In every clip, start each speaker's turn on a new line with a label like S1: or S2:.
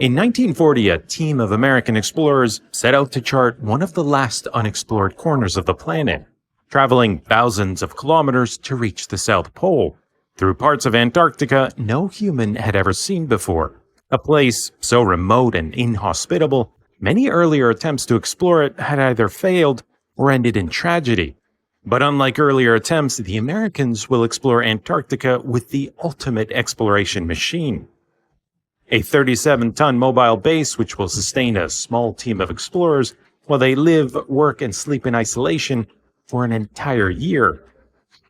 S1: In 1940, a team of American explorers set out to chart one of the last unexplored corners of the planet, traveling thousands of kilometers to reach the South Pole, through parts of Antarctica no human had ever seen before. A place so remote and inhospitable, many earlier attempts to explore it had either failed or ended in tragedy. But unlike earlier attempts, the Americans will explore Antarctica with the ultimate exploration machine. A 37-ton mobile base which will sustain a small team of explorers while they live, work, and sleep in isolation for an entire year.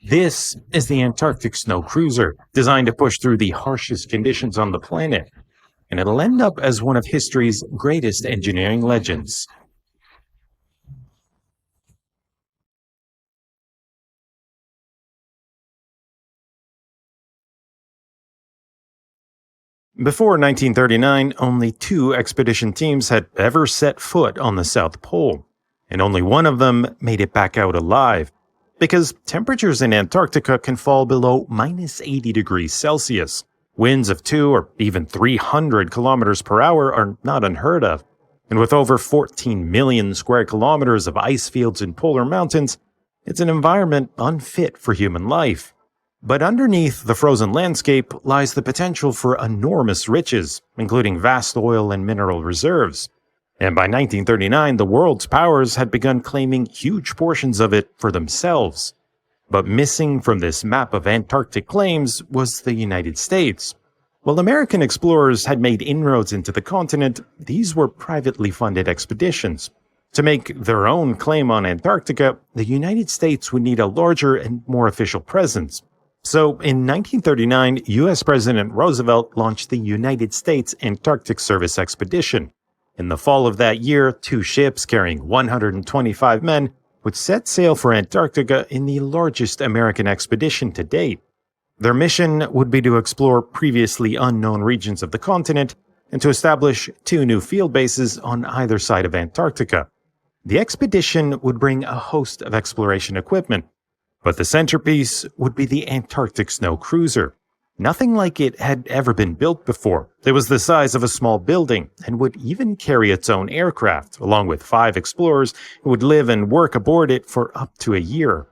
S1: This is the Antarctic Snow Cruiser, designed to push through the harshest conditions on the planet, and it'll end up as one of history's greatest engineering legends. Before 1939, only 2 expedition teams had ever set foot on the South Pole, and only one of them made it back out alive, because temperatures in Antarctica can fall below minus 80 degrees Celsius. Winds of 2 or even 300 kilometers per hour are not unheard of, and with over 14 million square kilometers of ice fields in polar mountains, it's an environment unfit for human life. But underneath the frozen landscape lies the potential for enormous riches, including vast oil and mineral reserves. And by 1939, the world's powers had begun claiming huge portions of it for themselves. But missing from this map of Antarctic claims was the United States. While American explorers had made inroads into the continent, these were privately funded expeditions. To make their own claim on Antarctica, the United States would need a larger and more official presence. So, in 1939, U.S. President Roosevelt launched the United States Antarctic Service Expedition. In the fall of that year, 2 ships carrying 125 men would set sail for Antarctica in the largest American expedition to date. Their mission would be to explore previously unknown regions of the continent and to establish 2 new field bases on either side of Antarctica. The expedition would bring a host of exploration equipment, but the centerpiece would be the Antarctic Snow Cruiser. Nothing like it had ever been built before. It was the size of a small building and would even carry its own aircraft, along with 5 explorers who would live and work aboard it for up to a year.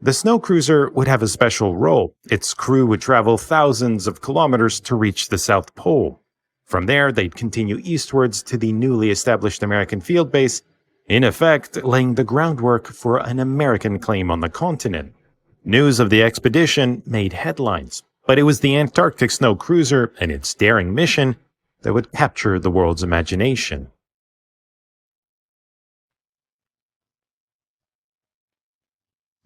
S1: The Snow Cruiser would have a special role. Its crew would travel thousands of kilometers to reach the South Pole. From there, they'd continue eastwards to the newly established American field base, in effect laying the groundwork for an American claim on the continent. News of the expedition made headlines, but it was the Antarctic Snow Cruiser and its daring mission that would capture the world's imagination.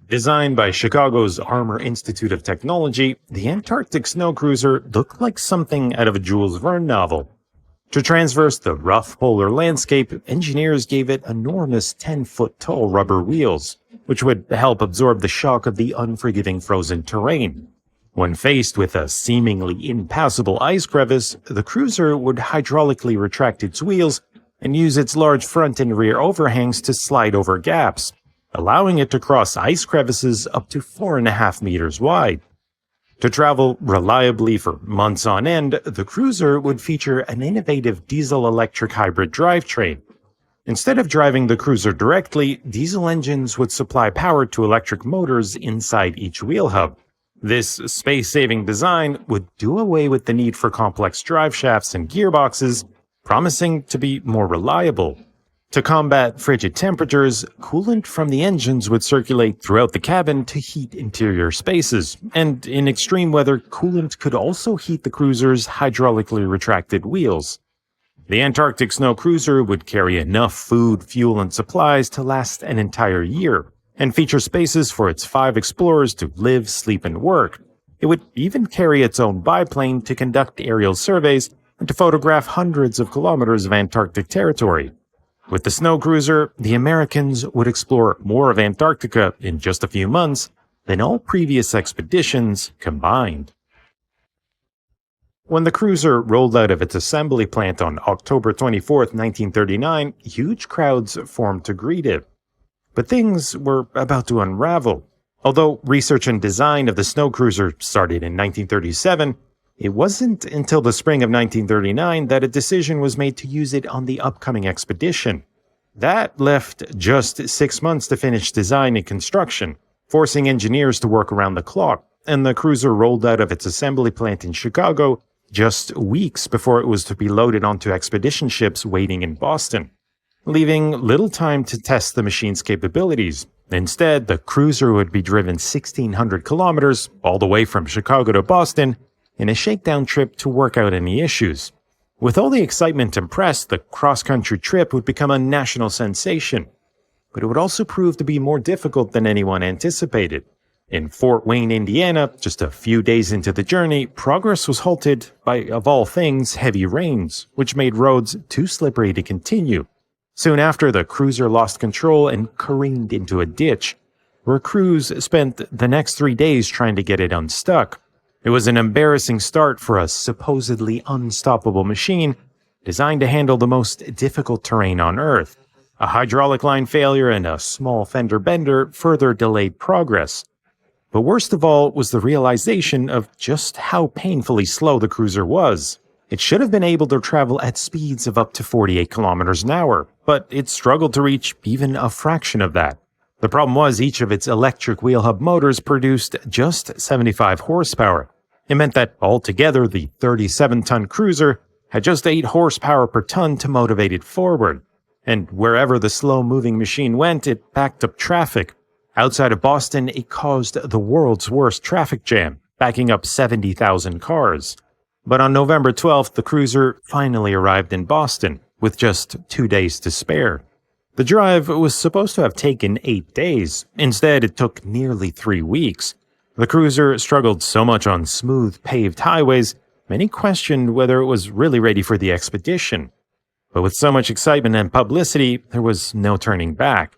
S1: Designed by Chicago's Armour Institute of Technology, the Antarctic Snow Cruiser looked like something out of a Jules Verne novel. To traverse the rough polar landscape, engineers gave it enormous 10-foot-tall rubber wheels, which would help absorb the shock of the unforgiving frozen terrain. When faced with a seemingly impassable ice crevice, the cruiser would hydraulically retract its wheels and use its large front and rear overhangs to slide over gaps, allowing it to cross ice crevices up to 4.5 meters wide. To travel reliably for months on end, the cruiser would feature an innovative diesel-electric hybrid drivetrain. Instead of driving the cruiser directly, diesel engines would supply power to electric motors inside each wheel hub. This space-saving design would do away with the need for complex drive shafts and gearboxes, promising to be more reliable. To combat frigid temperatures, coolant from the engines would circulate throughout the cabin to heat interior spaces, and in extreme weather, coolant could also heat the cruiser's hydraulically retracted wheels. The Antarctic Snow Cruiser would carry enough food, fuel, and supplies to last an entire year, and feature spaces for its 5 explorers to live, sleep, and work. It would even carry its own biplane to conduct aerial surveys and to photograph hundreds of kilometers of Antarctic territory. With the Snow Cruiser, the Americans would explore more of Antarctica in just a few months than all previous expeditions combined. When the cruiser rolled out of its assembly plant on October 24, 1939, huge crowds formed to greet it. But things were about to unravel. Although research and design of the Snow Cruiser started in 1937, It wasn't until the spring of 1939 that a decision was made to use it on the upcoming expedition. That left just 6 months to finish design and construction, forcing engineers to work around the clock, and the cruiser rolled out of its assembly plant in Chicago just weeks before it was to be loaded onto expedition ships waiting in Boston, leaving little time to test the machine's capabilities. Instead, the cruiser would be driven 1,600 kilometers all the way from Chicago to Boston in a shakedown trip to work out any issues. With all the excitement and press, the cross-country trip would become a national sensation. But it would also prove to be more difficult than anyone anticipated. In Fort Wayne, Indiana, just a few days into the journey, progress was halted by, of all things, heavy rains, which made roads too slippery to continue. Soon after, the cruiser lost control and careened into a ditch, where crews spent the next 3 days trying to get it unstuck. It was an embarrassing start for a supposedly unstoppable machine designed to handle the most difficult terrain on Earth. A hydraulic line failure and a small fender bender further delayed progress. But worst of all was the realization of just how painfully slow the cruiser was. It should have been able to travel at speeds of up to 48 kilometers an hour, but it struggled to reach even a fraction of that. The problem was each of its electric wheel hub motors produced just 75 horsepower. It meant that altogether the 37-ton cruiser had just 8 horsepower per ton to motivate it forward. And wherever the slow-moving machine went, it backed up traffic. Outside of Boston, it caused the world's worst traffic jam, backing up 70,000 cars. But on November 12th, the cruiser finally arrived in Boston, with just 2 days to spare. The drive was supposed to have taken 8 days. Instead, it took nearly 3 weeks. The cruiser struggled so much on smooth, paved highways, many questioned whether it was really ready for the expedition. But with so much excitement and publicity, there was no turning back.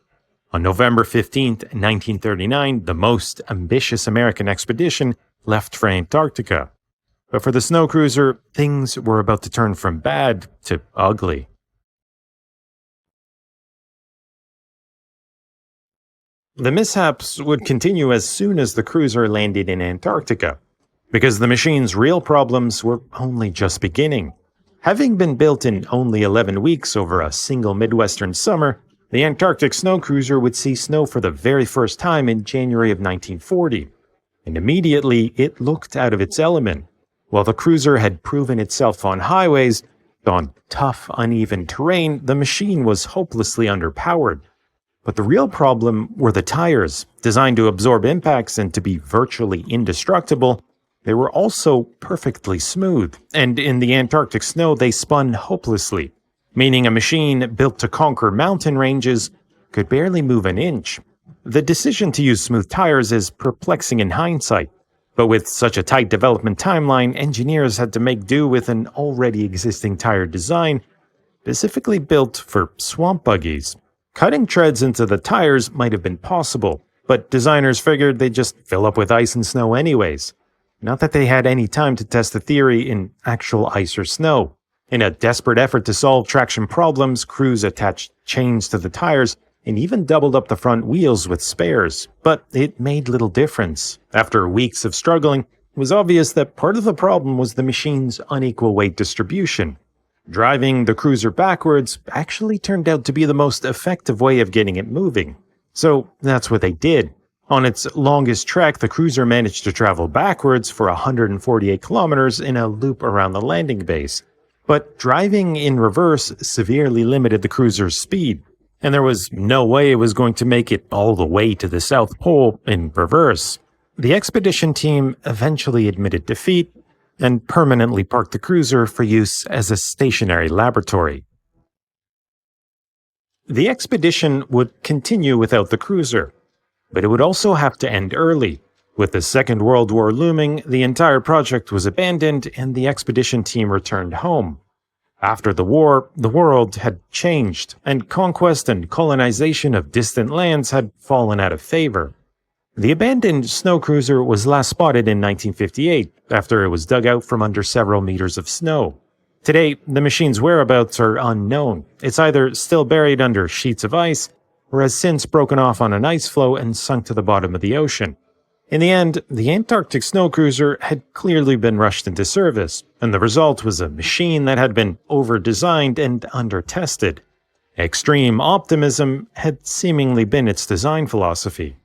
S1: On November 15th, 1939, the most ambitious American expedition left for Antarctica. But for the snow cruiser, things were about to turn from bad to ugly. The mishaps would continue as soon as the cruiser landed in Antarctica, because the machine's real problems were only just beginning. Having been built in only 11 weeks over a single Midwestern summer, the Antarctic Snow Cruiser would see snow for the very first time in January of 1940, and immediately it looked out of its element. While the cruiser had proven itself on highways, on tough, uneven terrain, the machine was hopelessly underpowered. But the real problem were the tires. Designed to absorb impacts and to be virtually indestructible, they were also perfectly smooth, and in the Antarctic snow they spun hopelessly, meaning a machine built to conquer mountain ranges could barely move an inch. The decision to use smooth tires is perplexing in hindsight, but with such a tight development timeline, engineers had to make do with an already existing tire design, specifically built for swamp buggies. Cutting treads into the tires might have been possible, but designers figured they'd just fill up with ice and snow anyways. Not that they had any time to test the theory in actual ice or snow. In a desperate effort to solve traction problems, crews attached chains to the tires and even doubled up the front wheels with spares. But it made little difference. After weeks of struggling, it was obvious that part of the problem was the machine's unequal weight distribution. Driving the cruiser backwards actually turned out to be the most effective way of getting it moving. So that's what they did. On its longest trek, the cruiser managed to travel backwards for 148 kilometers in a loop around the landing base. But driving in reverse severely limited the cruiser's speed, and there was no way it was going to make it all the way to the South Pole in reverse. The expedition team eventually admitted defeat and permanently parked the cruiser for use as a stationary laboratory. The expedition would continue without the cruiser, but it would also have to end early. With the Second World War looming, the entire project was abandoned and the expedition team returned home. After the war, the world had changed, and conquest and colonization of distant lands had fallen out of favor. The abandoned snow cruiser was last spotted in 1958, after it was dug out from under several meters of snow. Today, the machine's whereabouts are unknown. It's either still buried under sheets of ice, or has since broken off on an ice floe and sunk to the bottom of the ocean. In the end, the Antarctic Snow Cruiser had clearly been rushed into service, and the result was a machine that had been over-designed and under-tested. Extreme optimism had seemingly been its design philosophy.